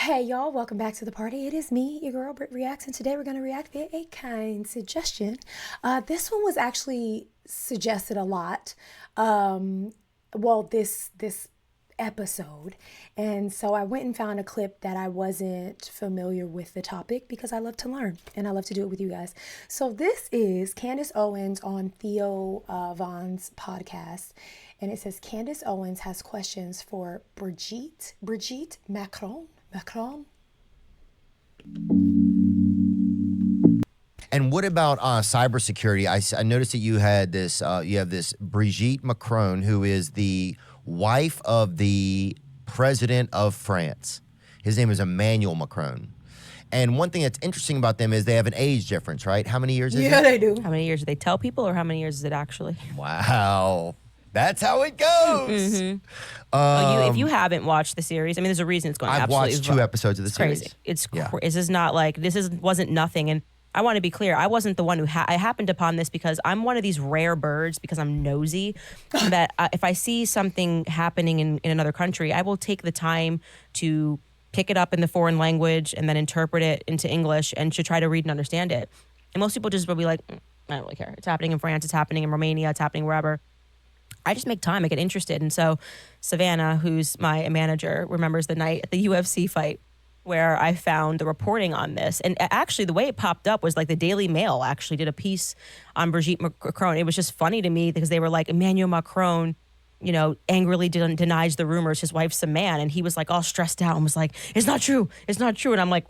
Hey y'all, welcome back to the party. It is me, your girl BrittReacts, and today we're going to react via a kind suggestion. This one was actually suggested a lot. This episode, and so I went and found a clip that I wasn't familiar with the topic because I love to learn and I love to do it with you guys. So this is Candace Owens on THEO Vaughn's podcast. And it says Candace Owens has questions for Brigitte Macron. And what about cybersecurity? I noticed that you had this. You have this Brigitte Macron, who is the wife of the president of France. His name is Emmanuel Macron. And one thing that's interesting about them is they have an age difference, right? How many years is it? Yeah, they do. How many years do they tell people, or how many years is it actually? Wow. That's how it goes. Mm-hmm. If you haven't watched the series, I mean, there's a reason it's going I've absolutely watched 2 episodes of the series. Crazy. This is not like wasn't nothing. And I want to be clear, I wasn't the one who I happened upon this because I'm one of these rare birds, because I'm nosy, that if I see something happening in another country, I will take the time to pick it up in the foreign language and then interpret it into English and to try to read and understand it. And most people just will be like, I don't really care. It's happening in France, it's happening in Romania, it's happening wherever. I just make time, I get interested. And so Savannah, who's my manager, remembers the night at the UFC fight where I found the reporting on this. And actually the way it popped up was like the Daily Mail actually did a piece on Brigitte Macron. It was just funny to me because they were like, Emmanuel Macron, angrily denies the rumors his wife's a man. And he was like all stressed out and was like, it's not true. And I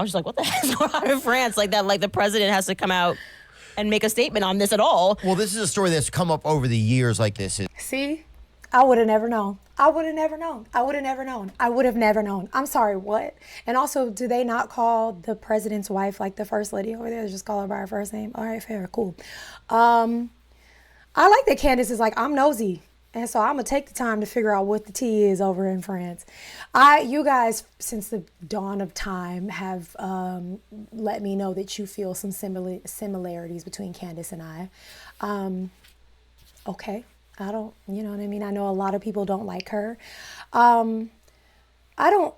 was just like, what the heck is going on in France? Like that, like the president has to come out and make a statement on this at all. Well, this is a story that's come up over the years like this. See? I would have never known. I would have never known. I'm sorry, what? And also, do they not call the president's wife like the first lady over there? They just call her by her first name? All right, fair, cool. I like that Candace is like, I'm nosy. And so I'm going to take the time to figure out what the tea is over in France. You guys, since the dawn of time, have let me know that you feel some similarities between Candace and I. Okay. I don't, you know what I mean? I know a lot of people don't like her. I don't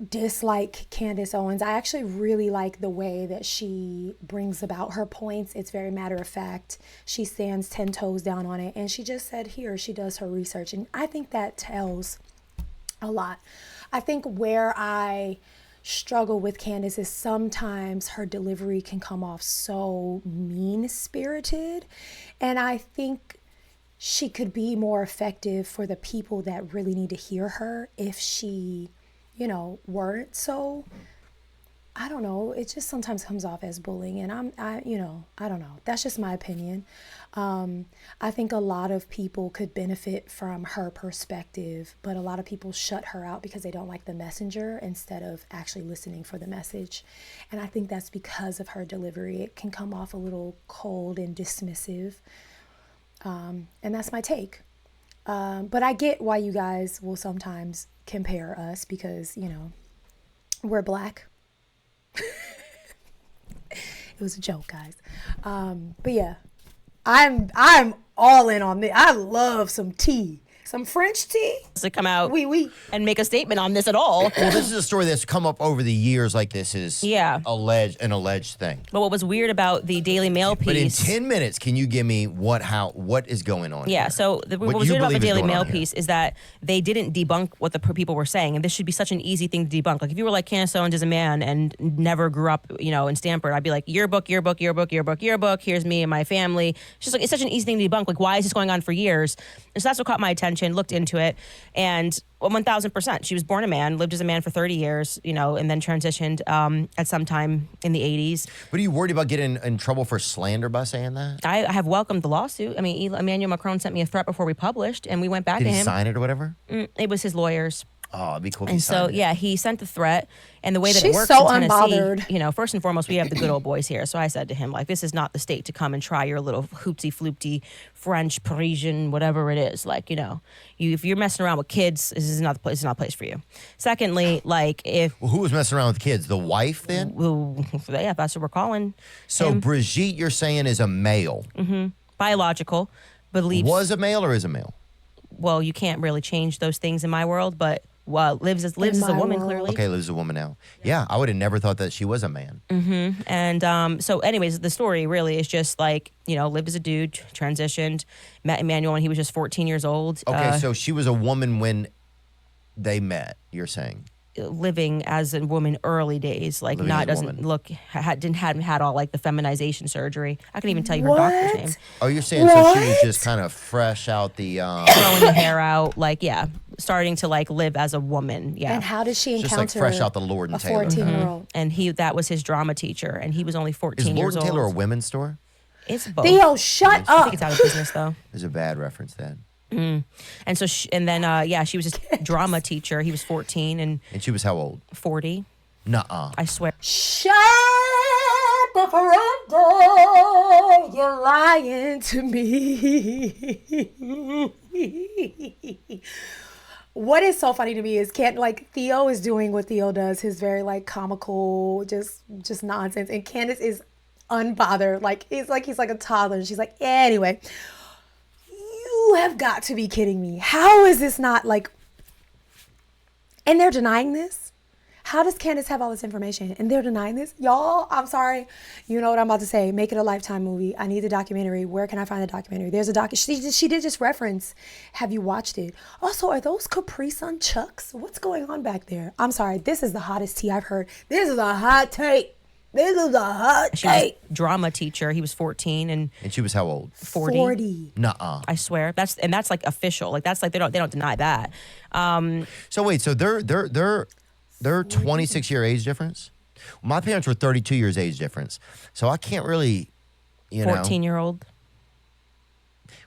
dislike Candace Owens. I actually really like the way that she brings about her points. It's very matter of fact. She stands 10 toes down on it. And she just said here, she does her research. And I think that tells a lot. I think where I struggle with Candace is sometimes her delivery can come off so mean-spirited. And I think she could be more effective for the people that really need to hear her if she, weren't so, I don't know. It just sometimes comes off as bullying, and I don't know. That's just my opinion. I think a lot of people could benefit from her perspective, but a lot of people shut her out because they don't like the messenger instead of actually listening for the message. And I think that's because of her delivery. It can come off a little cold and dismissive. And that's my take. But I get why you guys will sometimes compare us because, we're black. It was a joke, guys. But yeah, I'm all in on this. I love some tea. Some French tea to come out oui. and make a statement on this at all. Well, this is a story that's come up over the years like this is an alleged thing. But what was weird about the Daily Mail piece... But in 10 minutes, can you give me what is going on Yeah, here? so what was weird about the Daily Mail piece is that they didn't debunk what the people were saying. And this should be such an easy thing to debunk. Like if you were like Candace Owens is a man and never grew up, in Stanford, I'd be like, yearbook, here's me and my family. It's just like, it's such an easy thing to debunk. Like, why is this going on for years? And so that's what caught my attention, looked into it. And 1,000%. She was born a man, lived as a man for 30 years, and then transitioned at some time in the 80s. But are you worried about getting in trouble for slander by saying that? I have welcomed the lawsuit. I mean, Emmanuel Macron sent me a threat before we published, and we went back to him. Did he sign it or whatever? It was his lawyers. Oh, it'd be cool if And he so, signed it. he sent the threat. And the way that She's it works so in Tennessee, unbothered. First and foremost, we have the good old boys here. So I said to him, like, this is not the state to come and try your little hoopty-floopty French, Parisian, whatever it is. Like, if you're messing around with kids, this is not the place. It's not a place for you. Secondly, like, if... Well, who was messing around with kids? The wife, then? Well, yeah, that's what we're calling So him. Brigitte, you're saying, is a male. Mm-hmm. Biological. Believes... Was a male or is a male? Well, you can't really change those things in my world, but lives as a my woman, world. clearly. Okay, Liz is a woman now. Yeah, I would have never thought that she was a man. And so anyways, the story really is just like, lived as a dude, transitioned, met Emmanuel when he was just 14 years old. Okay, so she was a woman when they met, you're saying? Living as a woman early days, like Living as a doesn't woman. look, hadn't had all like the feminization surgery. I can even tell you her doctor's name. Oh, you're saying so she was What? just kind of fresh out the... Growing the hair out, like, yeah, starting to like live as a woman. Yeah. And how did she Just encounter like fresh out the Lord and a Taylor. 14-year-old? And that was his drama teacher, and he was only 14 Is Lord years and old. Taylor a women's store? It's both. Theo, shut I up. think it's out of business though. There's a bad reference then. And so, she was his drama teacher. He was 14 and And she was how old? 40. Nuh-uh. I swear. Shut the front door. You're lying to me. What is so funny to me is Theo is doing what Theo does, his very like comical, just nonsense, and Candace is unbothered. He's like a toddler, and she's like, anyway. You have got to be kidding me. How is this not like... And they're denying this? How does Candace have all this information? And they're denying this? Y'all, I'm sorry. You know what I'm about to say. Make it a Lifetime movie. I need the documentary. Where can I find the documentary? There's a she did just reference. Have you watched it? Also, are those Capri Sun Chucks? What's going on back there? I'm sorry. This is the hottest tea I've heard. This is a hot take. This is a hot She was take. a drama teacher. He was 14 and And she was how old? 40. 40. Nuh-uh. I swear. That's like official. Like that's like they don't deny that. So wait, so they're 26-year age difference? My parents were 32 years age difference. So I can't really, 14-year-old.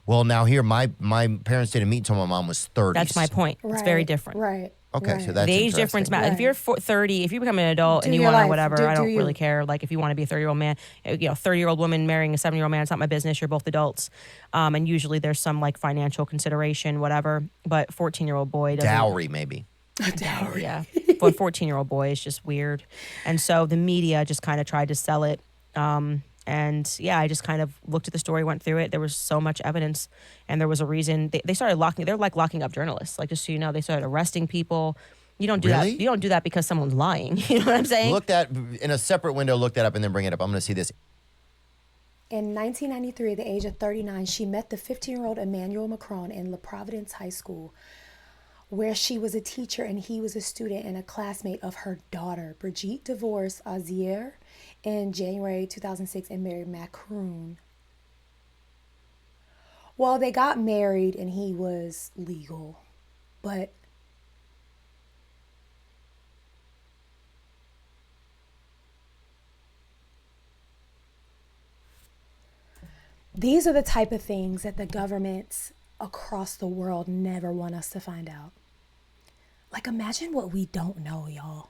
Well, now here, my parents didn't meet until my mom was 30. That's my point. It's very different. Right. Okay, right. so that's The age interesting. difference matters. If Right. you're 30, if you become an adult Do and you your want to life. whatever, Do I don't you. really care. Like if you want to be a 30-year-old man, 30-year-old woman marrying a 70-year-old man, it's not my business. You're both adults. And usually there's some like financial consideration, whatever. But 14-year-old boy doesn't. Dowry, maybe. Dowry. Yeah. But 14-year-old boy is just weird. And so the media just kind of tried to sell it. And yeah, I just kind of looked at the story, went through it. There was so much evidence, and there was a reason they started they're like locking up journalists. Like, just so you know, they started arresting people. You don't do Really? that. You don't do that because someone's lying. You know what I'm saying? Look that, in a separate window, look that up and then bring it up. I'm going to see this. In 1993, at the age of 39, she met the 15-year-old Emmanuel Macron in La Providence High School, where she was a teacher and he was a student and a classmate of her daughter. Brigitte divorced Azier in January 2006 and married Macron. Well, they got married and he was legal, but these are the type of things that the governments across the world never want us to find out. Like, imagine what we don't know, y'all.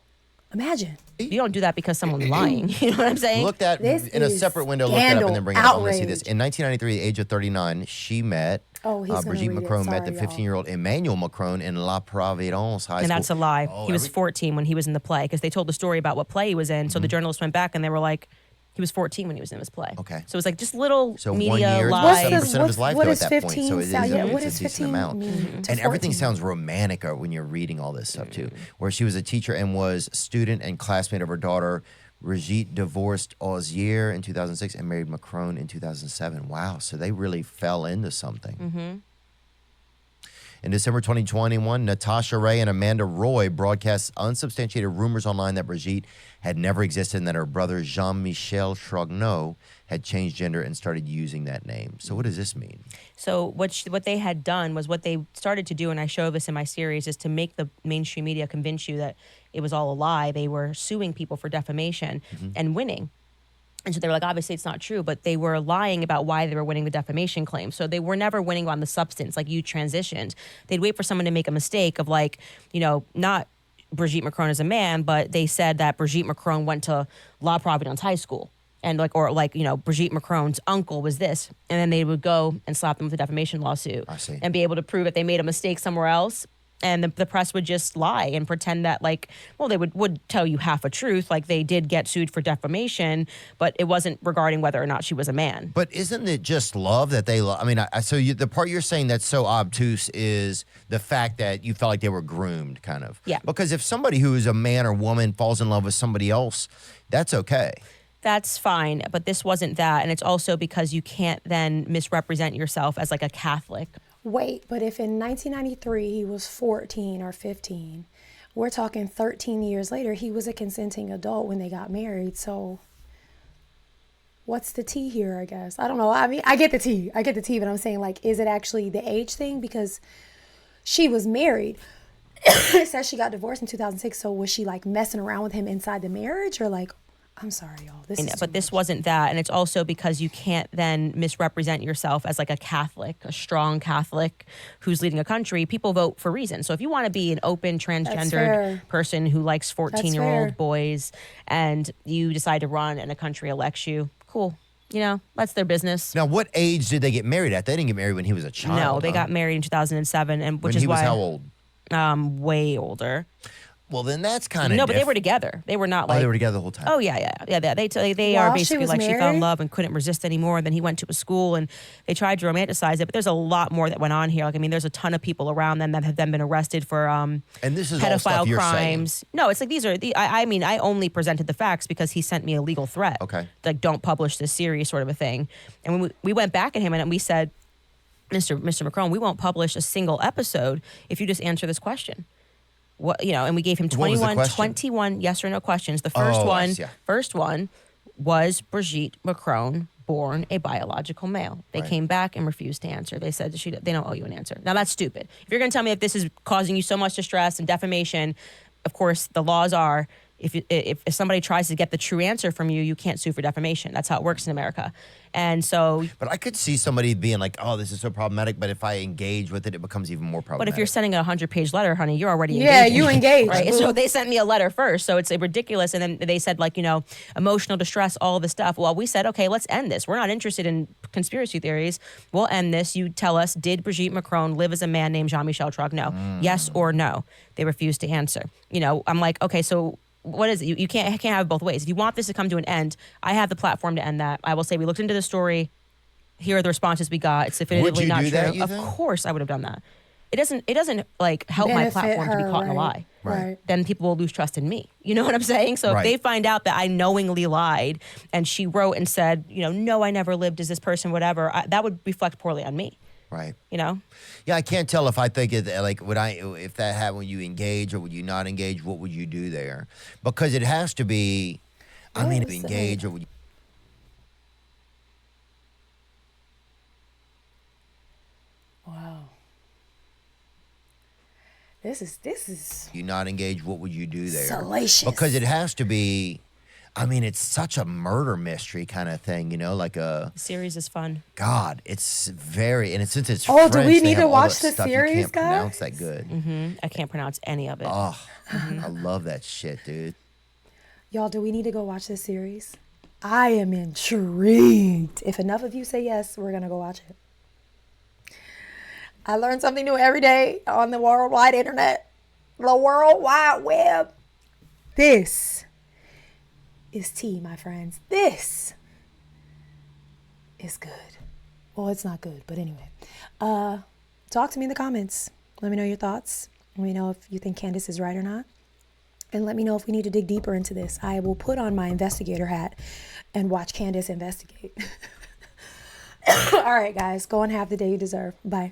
Imagine. You don't do that because someone's lying. You know what I'm saying? Look that, This in a is separate window, look that up and then bring it up. I'm going to see this. outrage. In 1993, at the age of 39, she met, Oh, he's gonna Brigitte read it. Macron met the Sorry, y'all. 15-year-old Emmanuel Macron in La Providence High And School. that's a lie. Oh, He was every- 14 when he was in the play because they told the story about what play he was in. So the journalists went back and they were like, he was 14 when he was in his play. Okay. So it was like just little So media 1 year, lies. 7% of his life, what though, is at that point. 15 So it is sound? Yeah, what it's does a decent 15 amount. mean to And everything 14? sounds romantic when you're reading all this stuff, too. Where she was a teacher and was student and classmate of her daughter. Brigitte divorced Ozier in 2006 and married Macron in 2007. Wow, so they really fell into something. In December 2021, Natasha Ray and Amanda Roy broadcast unsubstantiated rumors online that Brigitte had never existed and that her brother Jean-Michel Trogneau had changed gender and started using that name. So what does this mean? So what they had done was what they started to do, and I show this in my series, is to make the mainstream media convince you that it was all a lie. They were suing people for defamation and winning. And so they were like, obviously it's not true, but they were lying about why they were winning the defamation claim. So they were never winning on the substance, like you transitioned. They'd wait for someone to make a mistake of like, not Brigitte Macron as a man, but they said that Brigitte Macron went to La Providence High School. And Brigitte Macron's uncle was this. And then they would go and slap them with a defamation lawsuit. I see. And be able to prove that they made a mistake somewhere else. And the press would just lie and pretend that like, well, they would tell you half a truth. Like they did get sued for defamation, but it wasn't regarding whether or not she was a man. But isn't it just love that they love? I mean, the part you're saying that's so obtuse is the fact that you felt like they were groomed, kind of. Yeah. Because if somebody who is a man or woman falls in love with somebody else, that's okay. That's fine, but this wasn't that. And it's also because you can't then misrepresent yourself as like a Catholic. Wait, but if in 1993 he was 14 or 15, we're talking 13 years later, he was a consenting adult when they got married. So what's the tea here, I guess? I don't know. I mean, I get the tea, but I'm saying, like, is it actually the age thing? Because she was married. It says she got divorced in 2006. So was she like messing around with him inside the marriage, or like, I'm sorry, y'all. But this wasn't that. And it's also because you can't then misrepresent yourself as like a Catholic, a strong Catholic who's leading a country. People vote for reasons. So if you want to be an open transgendered person who likes 14-year-old boys and you decide to run and a country elects you, cool. You know, that's their business. Now, what age did they get married at? They didn't get married when he was a child. No, they got married in 2007, and which when is why he was how old? Way older. Well, then that's kind of no, but they were together. They were not like they were together the whole time. Oh yeah. They While are she basically was like she fell in married? love and couldn't resist anymore. And then he went to a school and they tried to romanticize it. But there's a lot more that went on here. Like I mean, there's a ton of people around them that have then been arrested for and this is all stuff pedophile you're crimes. saying. No, it's like these are the. I mean, I only presented the facts because he sent me a legal threat. Okay. Like don't publish this series, sort of a thing. And when we went back at him and we said, Mr. Macron, we won't publish a single episode if you just answer this question. What and we gave him 21 yes or no questions. The first one was Brigitte Macron born a biological male? They came back and refused to answer. They said they don't owe you an answer. Now that's stupid. If you're going to tell me that this is causing you so much distress and defamation, of course the laws are if somebody tries to get the true answer from you, you can't sue for defamation. That's how it works in America. And so, but I could see somebody being like, "Oh, this is so problematic," but if I engage with it, it becomes even more problematic. But if you're sending a 100-page letter, honey, you're already engaging. Yeah, you engaged, engage. right? So they sent me a letter first, so it's ridiculous. And then they said like, emotional distress, all this stuff. Well, we said, okay, let's end this. We're not interested in conspiracy theories. We'll end this. You tell us, did Brigitte Macron live as a man named Jean-Michel Trogneau? Yes or no? They refused to answer. I'm like, okay, so. What is it? You can't have it both ways. If you want this to come to an end, I have the platform to end that. I will say we looked into the story. Here are the responses we got. It's definitively not true. That, of course, I would have done that. It doesn't like help my platform to be caught in a lie. Right. Then people will lose trust in me. You know what I'm saying? So if they find out that I knowingly lied and she wrote and said, no, I never lived as this person, whatever, that would reflect poorly on me. Right. Yeah, I can't tell if I think it like if that happened, would you engage or would you not engage? What would you do there? Because it has to be. I mean, engage or would you? Wow. This is. You not engage? What would you do there? Salacious. Because it has to be. I mean, it's such a murder mystery kind of thing, like a... The series is fun. God, it's very... And since it's French, do we need to watch the series, you can't guys? pronounce that good. Mm-hmm. I can't pronounce any of it. Oh, I love that shit, dude. Y'all, do we need to go watch this series? I am intrigued. If enough of you say yes, we're going to go watch it. I learn something new every day on the worldwide internet. The World Wide Web. This is tea, my friends. This is good. Well, it's not good, but anyway. Talk to me in the comments. Let me know your thoughts. Let me know if you think Candace is right or not. And let me know if we need to dig deeper into this. I will put on my investigator hat and watch Candace investigate. All right, guys. Go and have the day you deserve. Bye.